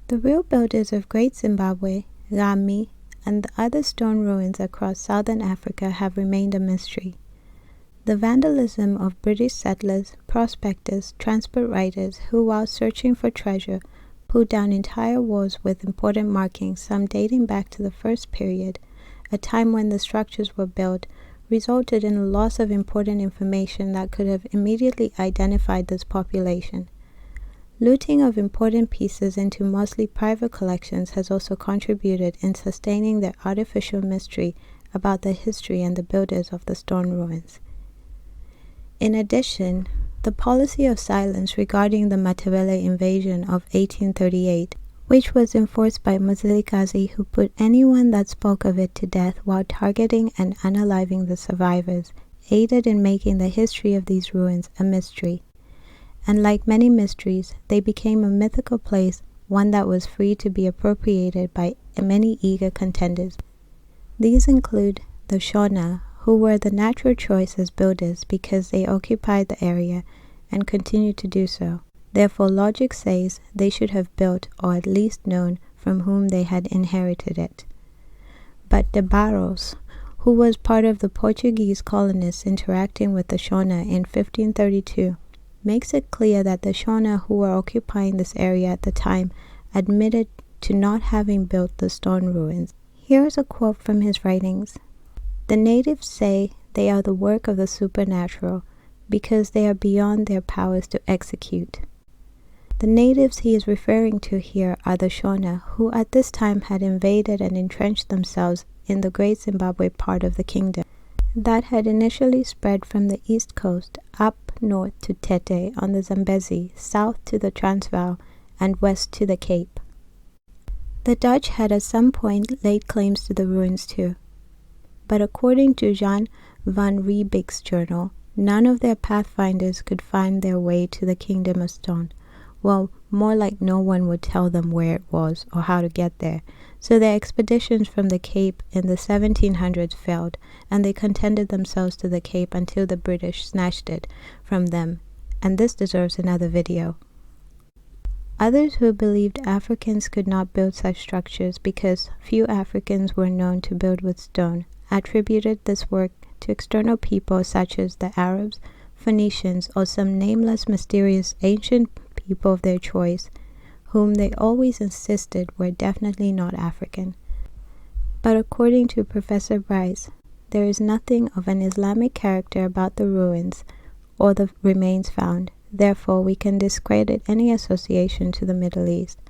The real builders of Great Zimbabwe, Khami, and the other stone ruins across southern Africa have remained a mystery. The vandalism of British settlers, prospectors, transport riders who, while searching for treasure, pulled down entire walls with important markings, some dating back to the first period, a time when the structures were built, resulted in a loss of important information that could have immediately identified this population. Looting of important pieces into mostly private collections has also contributed in sustaining the artificial mystery about the history and the builders of the stone ruins. In addition, the policy of silence regarding the Matabele invasion of 1838, which was enforced by Mzilikazi, who put anyone that spoke of it to death while targeting and unaliving the survivors, aided in making the history of these ruins a mystery. And like many mysteries, they became a mythical place, one that was free to be appropriated by many eager contenders. These include the Shona, who were the natural choice as builders because they occupied the area and continue to do so. Therefore, logic says they should have built or at least known from whom they had inherited it. But the Barros, who was part of the Portuguese colonists interacting with the Shona in 1532, makes it clear that the Shona who were occupying this area at the time admitted to not having built the stone ruins. Here is a quote from his writings. The natives say they are the work of the supernatural because they are beyond their powers to execute. The natives he is referring to here are the Shona, who at this time had invaded and entrenched themselves in the Great Zimbabwe part of the kingdom that had initially spread from the east coast up north to Tete on the Zambezi, south to the Transvaal, and west to the Cape. The Dutch had at some point laid claims to the ruins too, but according to Jan van Riebeek's journal, none of their pathfinders could find their way to the Kingdom of Stone. Well, more like no one would tell them where it was or how to get there, so their expeditions from the Cape in the 1700s failed, and they contented themselves to the Cape until the British snatched it from them, and this deserves another video. Others who believed Africans could not build such structures because few Africans were known to build with stone attributed this work to external people such as the Arabs, Phoenicians, or some nameless mysterious ancient people of their choice, whom they always insisted were definitely not African. But according to Professor Bryce, there is nothing of an Islamic character about the ruins or the remains found. Therefore, we can discredit any association to the Middle East.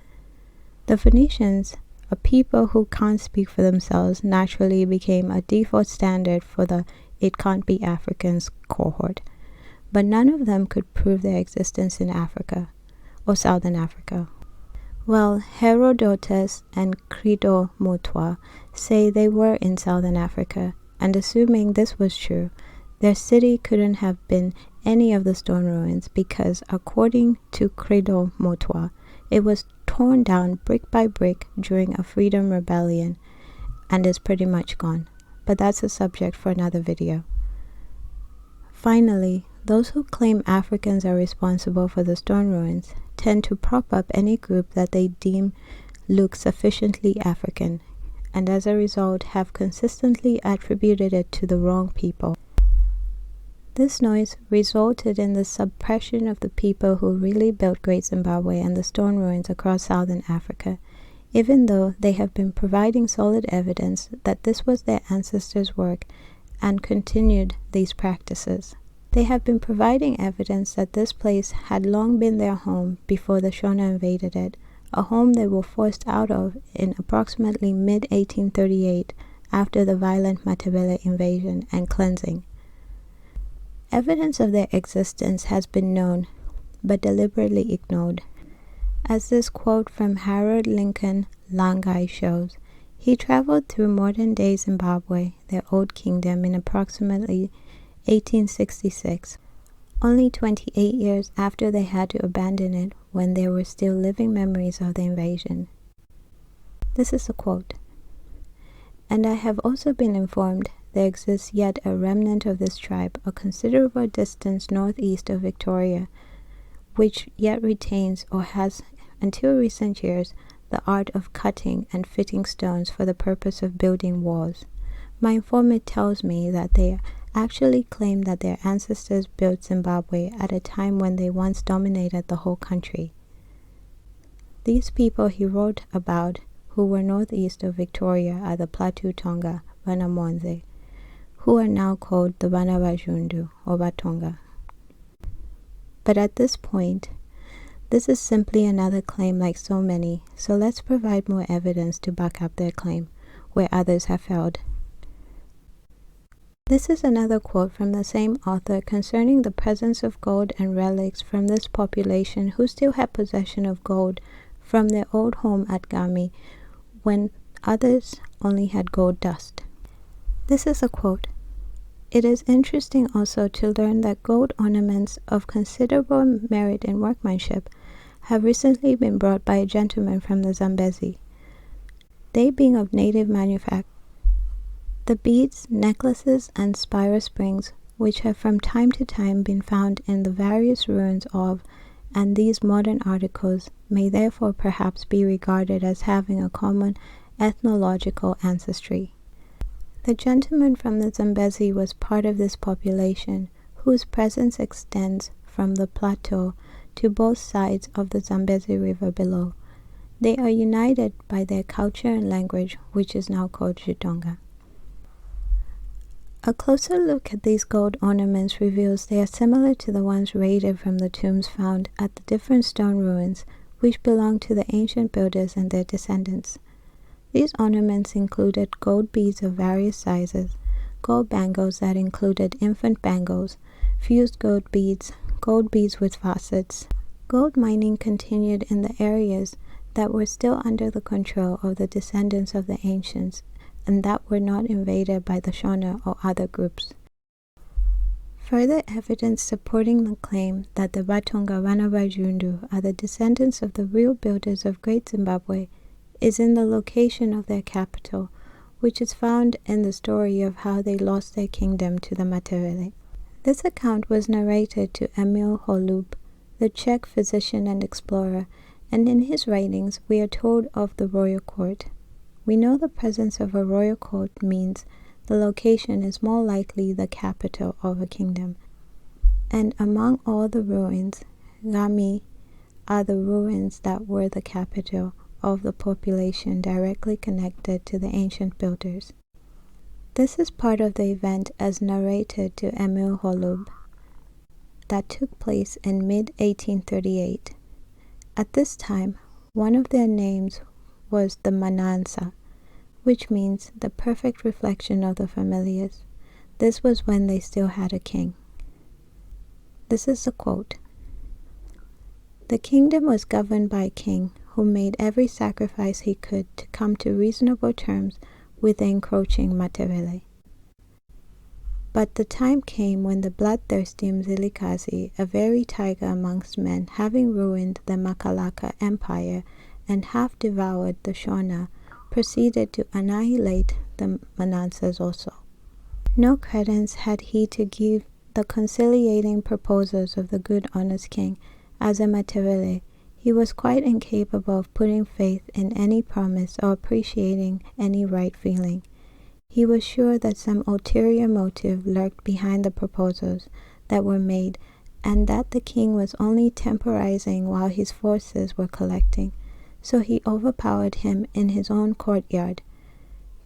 The Phoenicians, a people who can't speak for themselves, naturally became a default standard for the "it can't be Africans" cohort. But none of them could prove their existence in Africa, or Southern Africa. Well, Herodotus and Credo Mutwa say they were in Southern Africa, and assuming this was true, their city couldn't have been any of the stone ruins because, according to Credo Mutwa, it was torn down brick by brick during a freedom rebellion and is pretty much gone. But that's a subject for another video. Finally, those who claim Africans are responsible for the stone ruins tend to prop up any group that they deem looks sufficiently African, and as a result have consistently attributed it to the wrong people. This noise resulted in the suppression of the people who really built Great Zimbabwe and the stone ruins across southern Africa, even though they have been providing solid evidence that this was their ancestors' work and continued these practices. They have been providing evidence that this place had long been their home before the Shona invaded it, a home they were forced out of in approximately mid-1838 after the violent Matabele invasion and cleansing. Evidence of their existence has been known, but deliberately ignored. As this quote from Harold Lincoln Langai shows, he traveled through modern-day Zimbabwe, their old kingdom, in approximately 1866, only 28 years after they had to abandon it when there were still living memories of the invasion. This is a quote. "And I have also been informed there exists yet a remnant of this tribe a considerable distance northeast of Victoria, which yet retains or has, until recent years, the art of cutting and fitting stones for the purpose of building walls. My informant tells me that they actually claim that their ancestors built Zimbabwe at a time when they once dominated the whole country. These people he wrote about, who were northeast of Victoria are the Plateau Tonga, Vanamonze, who are now called the Vanavajundu or Vatonga. But at this point, this is simply another claim like so many, so let's provide more evidence to back up their claim, where others have failed. This is another quote from the same author concerning the presence of gold and relics from this population who still had possession of gold from their old home at Khami, when others only had gold dust. This is a quote. It is interesting also to learn that gold ornaments of considerable merit in workmanship have recently been brought by a gentleman from the Zambezi, they being of native manufacture. The beads, necklaces, and spiral springs, which have from time to time been found in the various ruins of, and these modern articles, may therefore perhaps be regarded as having a common ethnological ancestry. The gentleman from the Zambezi was part of this population, whose presence extends from the plateau to both sides of the Zambezi River below. They are united by their culture and language, which is now called Chitonga. A closer look at these gold ornaments reveals they are similar to the ones raided from the tombs found at the different stone ruins, which belonged to the ancient builders and their descendants. These ornaments included gold beads of various sizes, gold bangles that included infant bangles, fused gold beads with facets. Gold mining continued in the areas that were still under the control of the descendants of the ancients, and that were not invaded by the Shona or other groups. Further evidence supporting the claim that the Vatonga Vanavajundu are the descendants of the real builders of Great Zimbabwe is in the location of their capital, which is found in the story of how they lost their kingdom to the Materele. This account was narrated to Emil Holub, the Czech physician and explorer, and in his writings we are told of the royal court. We know the presence of a royal court means the location is more likely the capital of a kingdom. And among all the ruins, Khami are the ruins that were the capital of the population directly connected to the ancient builders. This is part of the event as narrated to Emil Holub that took place in mid-1838. At this time, one of their names was the Manansa, which means the perfect reflection of the familiars. This was when they still had a king. This is a quote. The kingdom was governed by a king who made every sacrifice he could to come to reasonable terms with the encroaching Materele. But the time came when the bloodthirsty Mzilikazi, a very tiger amongst men, having ruined the Makalaka Empire and half devoured the Shona, proceeded to annihilate the Manansas also. No credence had he to give the conciliating proposals of the good honest king. As a Materele, he was quite incapable of putting faith in any promise or appreciating any right feeling. He was sure that some ulterior motive lurked behind the proposals that were made, and that the king was only temporizing while his forces were collecting. So he overpowered him in his own courtyard,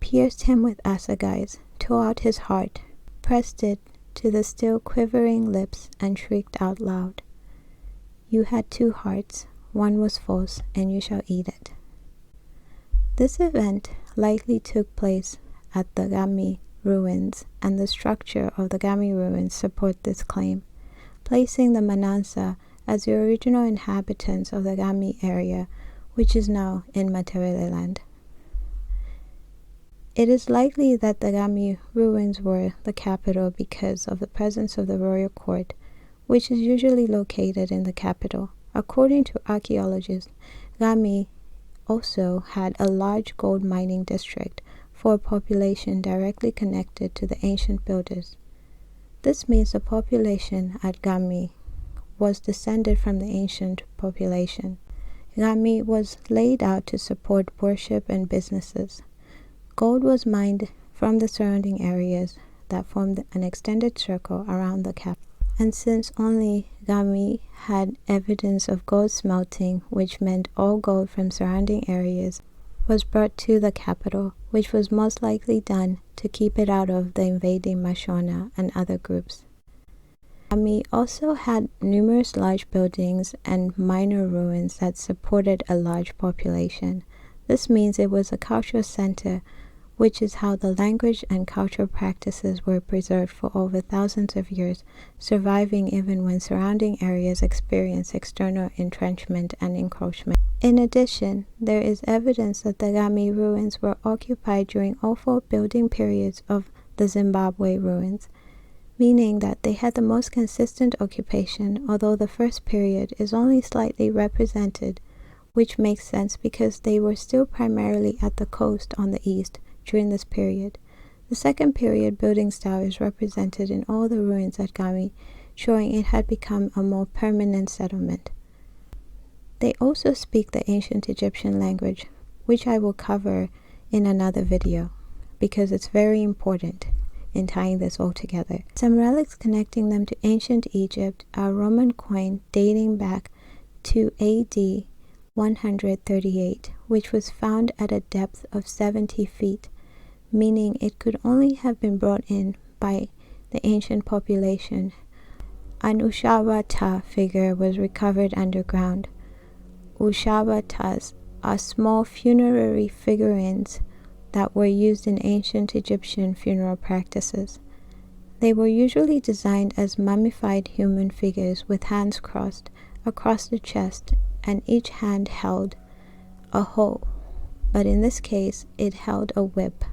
pierced him with assegais, tore out his heart, pressed it to the still quivering lips, and shrieked out loud, "You had two hearts, one was false, and you shall eat it." This event likely took place at the Khami ruins, and the structure of the Khami ruins support this claim, placing the Manansa as the original inhabitants of the Khami area, which is now in Materele land. It is likely that the Khami ruins were the capital because of the presence of the royal court, which is usually located in the capital. According to archaeologists, Khami also had a large gold mining district for a population directly connected to the ancient builders. This means the population at Khami was descended from the ancient population. Khami was laid out to support worship and businesses. Gold was mined from the surrounding areas that formed an extended circle around the capital. And since only Khami had evidence of gold smelting, which meant all gold from surrounding areas was brought to the capital, which was most likely done to keep it out of the invading Mashona and other groups. Khami also had numerous large buildings and minor ruins that supported a large population. This means it was a cultural center, which is how the language and cultural practices were preserved for over thousands of years, surviving even when surrounding areas experienced external entrenchment and encroachment. In addition, there is evidence that the Khami ruins were occupied during all four building periods of the Zimbabwe ruins, meaning that they had the most consistent occupation, although the first period is only slightly represented, which makes sense because they were still primarily at the coast on the east during this period. The second period building style is represented in all the ruins at Khami, showing it had become a more permanent settlement. They also speak the ancient Egyptian language, which I will cover in another video because it's very important in tying this all together. Some relics connecting them to ancient Egypt are a Roman coin dating back to AD 138, which was found at a depth of 70 feet, meaning it could only have been brought in by the ancient population. An Ushabata figure was recovered underground. Ushabatas are small funerary figurines that were used in ancient Egyptian funeral practices. They were usually designed as mummified human figures with hands crossed across the chest and each hand held a hoe, but in this case it held a whip.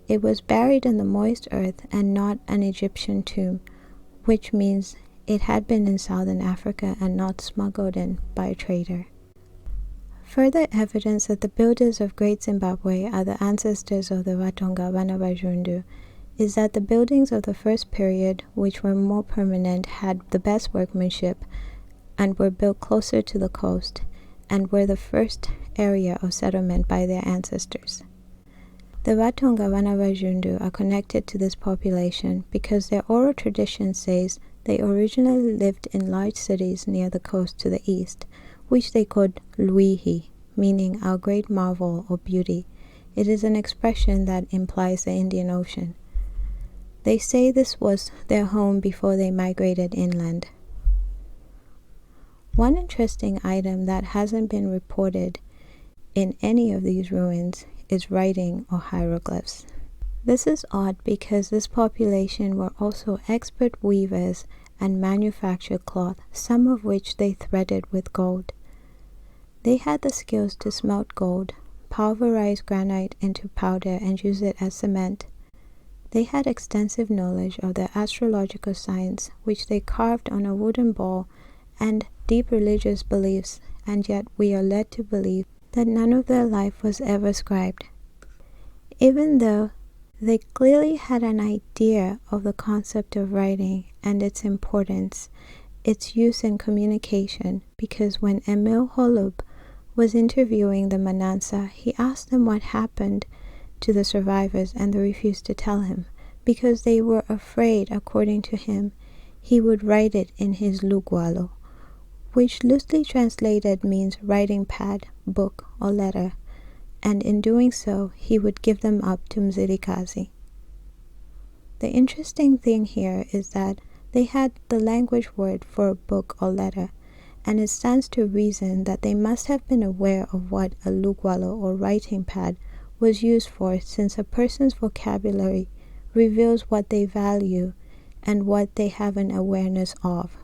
It was buried in the moist earth and not an Egyptian tomb, which means it had been in southern Africa and not smuggled in by a trader. Further evidence that the builders of Great Zimbabwe are the ancestors of the Vatonga Vana Vazhundu is that the buildings of the first period, which were more permanent, had the best workmanship and were built closer to the coast and were the first area of settlement by their ancestors. The Vatonga Vana Vazhundu are connected to this population because their oral tradition says they originally lived in large cities near the coast to the east, which they called Luihi, meaning our great marvel or beauty. It is an expression that implies the Indian Ocean. They say this was their home before they migrated inland. One interesting item that hasn't been reported in any of these ruins is writing or hieroglyphs. This is odd because this population were also expert weavers and manufactured cloth, some of which they threaded with gold. They had the skills to smelt gold, pulverize granite into powder and use it as cement. They had extensive knowledge of the astrological science, which they carved on a wooden ball, and deep religious beliefs, and yet we are led to believe that none of their life was ever scribed. Even though they clearly had an idea of the concept of writing and its importance, its use in communication, because when Emil Holub was interviewing the Manansa, he asked them what happened to the survivors, and they refused to tell him, because they were afraid, according to him, he would write it in his lugwalo, which loosely translated means writing pad, book, or letter, and in doing so, he would give them up to Mzilikazi. The interesting thing here is that they had the language word for a book or letter, and it stands to reason that they must have been aware of what a lugwalo or writing pad was used for, since a person's vocabulary reveals what they value and what they have an awareness of.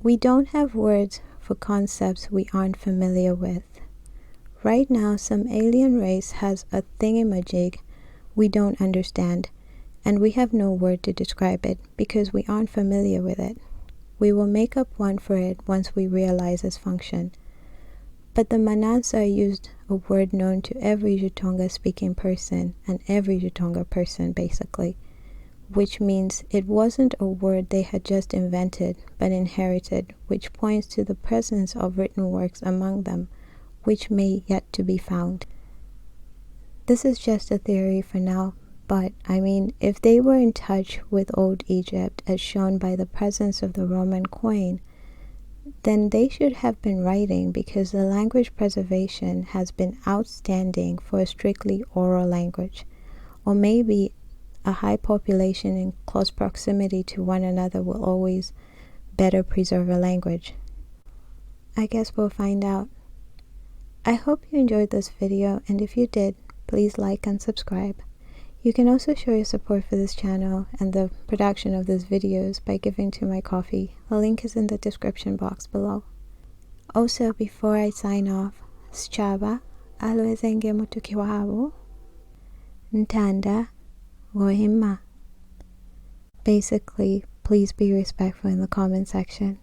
We don't have words for concepts we aren't familiar with. Right now, some alien race has a thingamajig we don't understand, and we have no word to describe it because we aren't familiar with it. We will make up one for it once we realize its function. But the Manansa used a word known to every Jutonga speaking person, and every Jutonga person basically, which means it wasn't a word they had just invented but inherited, which points to the presence of written works among them, which may yet to be found. This is just a theory for now, but I mean, if they were in touch with Old Egypt as shown by the presence of the Roman coin, then they should have been writing, because the language preservation has been outstanding for a strictly oral language. Or maybe a high population in close proximity to one another will always better preserve a language. I guess we'll find out. I hope you enjoyed this video, and if you did, please like and subscribe. You can also show your support for this channel and the production of these videos by giving to my Ko-fi. The link is in the description box below. Also, before I sign off, Schaba, alwezenge mutukiwabo, Ntanda, Wohima. Basically, please be respectful in the comment section.